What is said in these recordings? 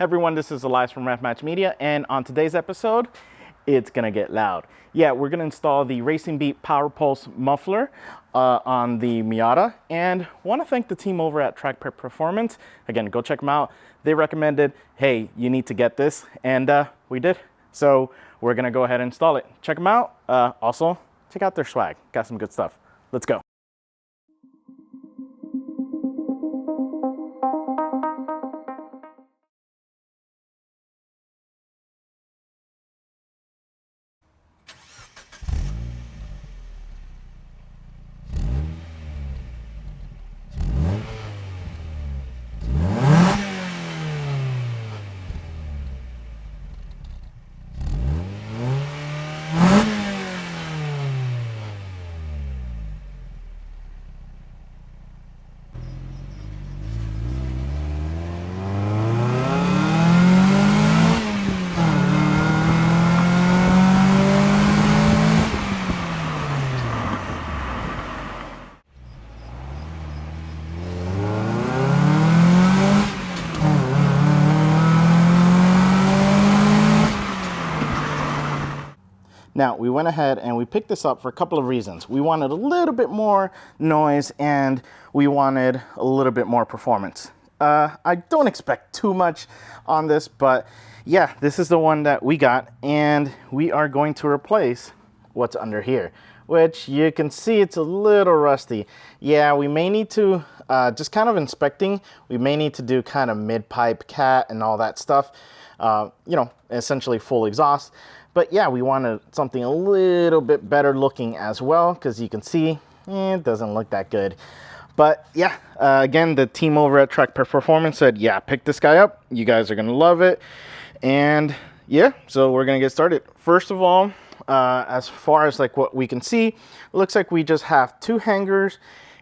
Everyone, this is Elias from Match Media, and on today's episode, it's gonna get loud. Yeah, we're gonna install the Racing Beat Power Pulse muffler on the Miata, and want to thank the team over at Trackprep Performance. Again, go check them out. They recommended, hey, you need to get this, and we did. So we're gonna go ahead and install it. Check them out. Also, check out their swag. Got some good stuff. Let's go. Now, we went ahead and we picked this up for a couple of reasons. We wanted a little bit more noise and we wanted a little bit more performance. I don't expect too much on this, but yeah, this is the one that we got, and we are going to replace what's under here, which you can see it's a little rusty. Yeah, we may need to, just kind of inspecting, we may need to do kind of mid-pipe cat and all that stuff, you know, essentially full exhaust. But yeah, we wanted something a little bit better looking as well, because you can see it doesn't look that good. But yeah, again, the team over at Trackprep Performance said, yeah, pick this guy up. You guys are going to love it. And yeah, so we're going to get started. First of all, as far as like what we can see, it looks like we just have 2 hangers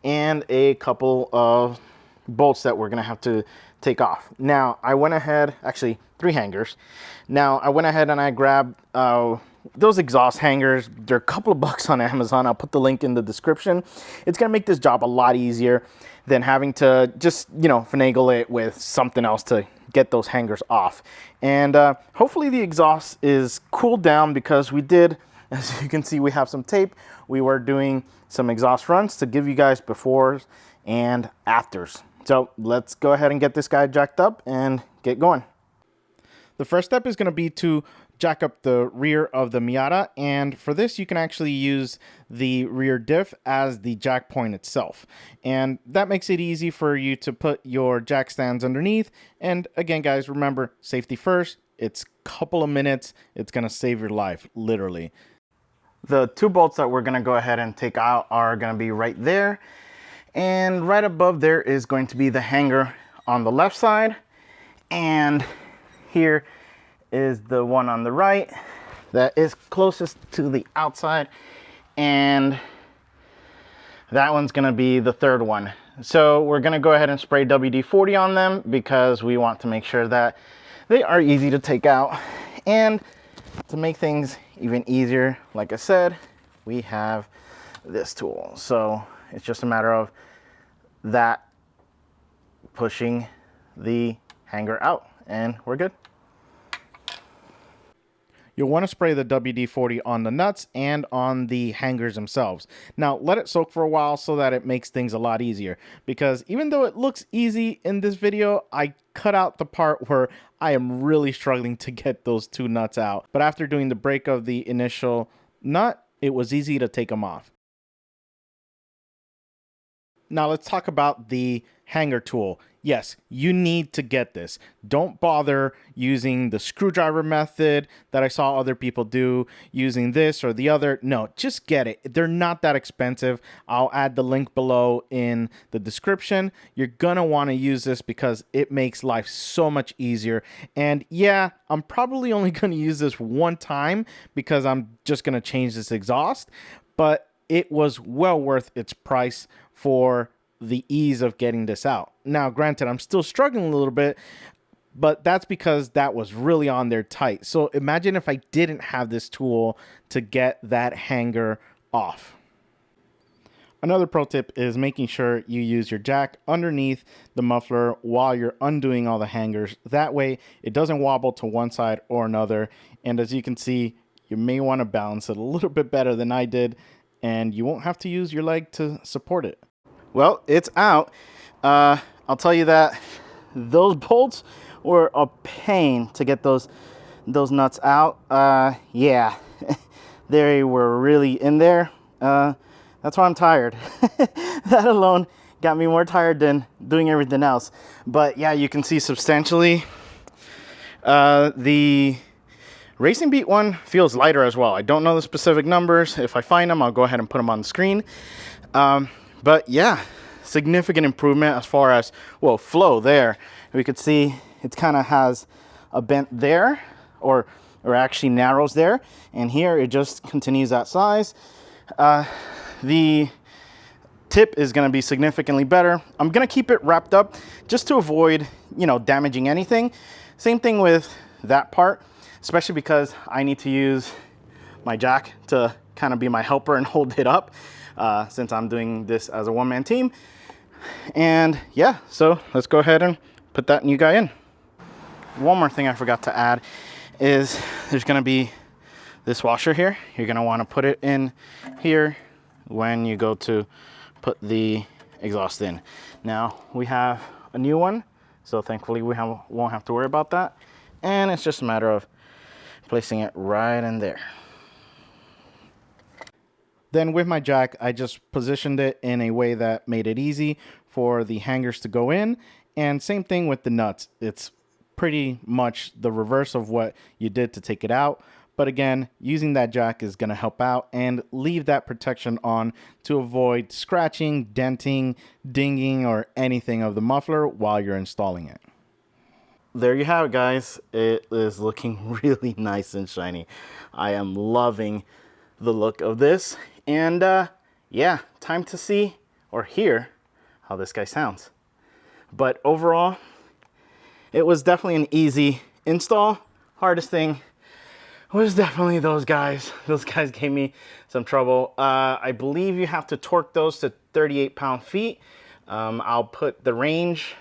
and a couple of bolts that we're going to have to take off. Now, I went ahead, actually 3 hangers. Now, I went ahead and I grabbed those exhaust hangers. They're a couple of bucks on Amazon. I'll put the link in the description. It's going to make this job a lot easier than having to just, you know, finagle it with something else to get those hangers off. And hopefully the exhaust is cooled down, because we did, as you can see, we have some tape. We were doing some exhaust runs to give you guys befores and afters. So let's go ahead and get this guy jacked up and get going. The first step is going to be to jack up the rear of the Miata, and for this you can actually use the rear diff as the jack point itself, and that makes it easy for you to put your jack stands underneath. And again, guys, remember, safety first. It's a couple of minutes. It's going to save your life, literally. The 2 bolts that we're going to go ahead and take out are going to be right there, and right above there is going to be the hanger on the left side, and here is the one on the right that is closest to the outside, and that one's going to be the 3rd one. So we're going to go ahead and spray WD-40 on them, because we want to make sure that they are easy to take out. And to make things even easier, like I said, we have this tool. So it's just a matter of that pushing the hanger out, and we're good. You'll want to spray the WD-40 on the nuts and on the hangers themselves. Now, let it soak for a while so that it makes things a lot easier, because even though it looks easy in this video, I cut out the part where I am really struggling to get those 2 nuts out. But after doing the break of the initial nut, it was easy to take them off. Now let's talk about the hanger tool. Yes, you need to get this. Don't bother using the screwdriver method that I saw other people do, using this or the other. No, just get it. They're not that expensive. I'll add the link below in the description. You're gonna want to use this because it makes life so much easier. And yeah, I'm probably only gonna use this one time because I'm just gonna change this exhaust, but it was well worth its price for the ease of getting this out. Now, granted, I'm still struggling a little bit, but that's because that was really on there tight. So imagine if I didn't have this tool to get that hanger off. Another pro tip is making sure you use your jack underneath the muffler while you're undoing all the hangers. That way it doesn't wobble to one side or another. And as you can see, you may want to balance it a little bit better than I did, and you won't have to use your leg to support it. Well, it's out. I'll tell you that those bolts were a pain to get those nuts out. Yeah, they were really in there. That's why I'm tired. That alone got me more tired than doing everything else. But yeah, you can see substantially the Racing Beat one feels lighter as well. I don't know the specific numbers. If I find them, I'll go ahead and put them on the screen. But yeah, significant improvement as far as, well, flow there. We could see it kind of has a bent there, or actually narrows there. And here it just continues that size. The tip is going to be significantly better. I'm going to keep it wrapped up just to avoid, damaging anything. Same thing with that part, especially because I need to use my jack to kind of be my helper and hold it up, since I'm doing this as a one-man team. And yeah, so let's go ahead and put that new guy in. One more thing I forgot to add is there's going to be this washer here. You're going to want to put it in here when you go to put the exhaust in. Now we have a new one, so thankfully we won't have to worry about that. And it's just a matter of placing it right in there. Then with my jack, I just positioned it in a way that made it easy for the hangers to go in. And same thing with the nuts. It's pretty much the reverse of what you did to take it out. But again, using that jack is going to help out and leave that protection on to avoid scratching, denting, dinging, or anything of the muffler while you're installing it. There you have it, guys. It is looking really nice and shiny. I am loving the look of this. And yeah, time to see or hear how this guy sounds. But overall, it was definitely an easy install. Hardest thing was definitely those guys. Those guys gave me some trouble. I believe you have to torque those to 38 pound-feet. I'll put the range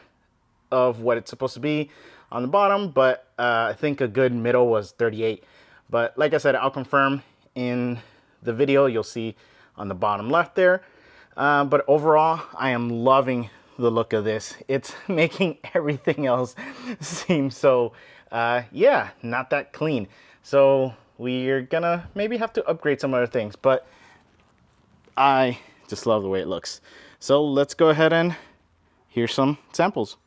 of what it's supposed to be on the bottom, but I think a good middle was 38. But like I said, I'll confirm in the video. You'll see on the bottom left there. But overall, I am loving the look of this. It's making everything else seem so, yeah, not that clean. So we're gonna maybe have to upgrade some other things, but I just love the way it looks. So let's go ahead and hear some samples.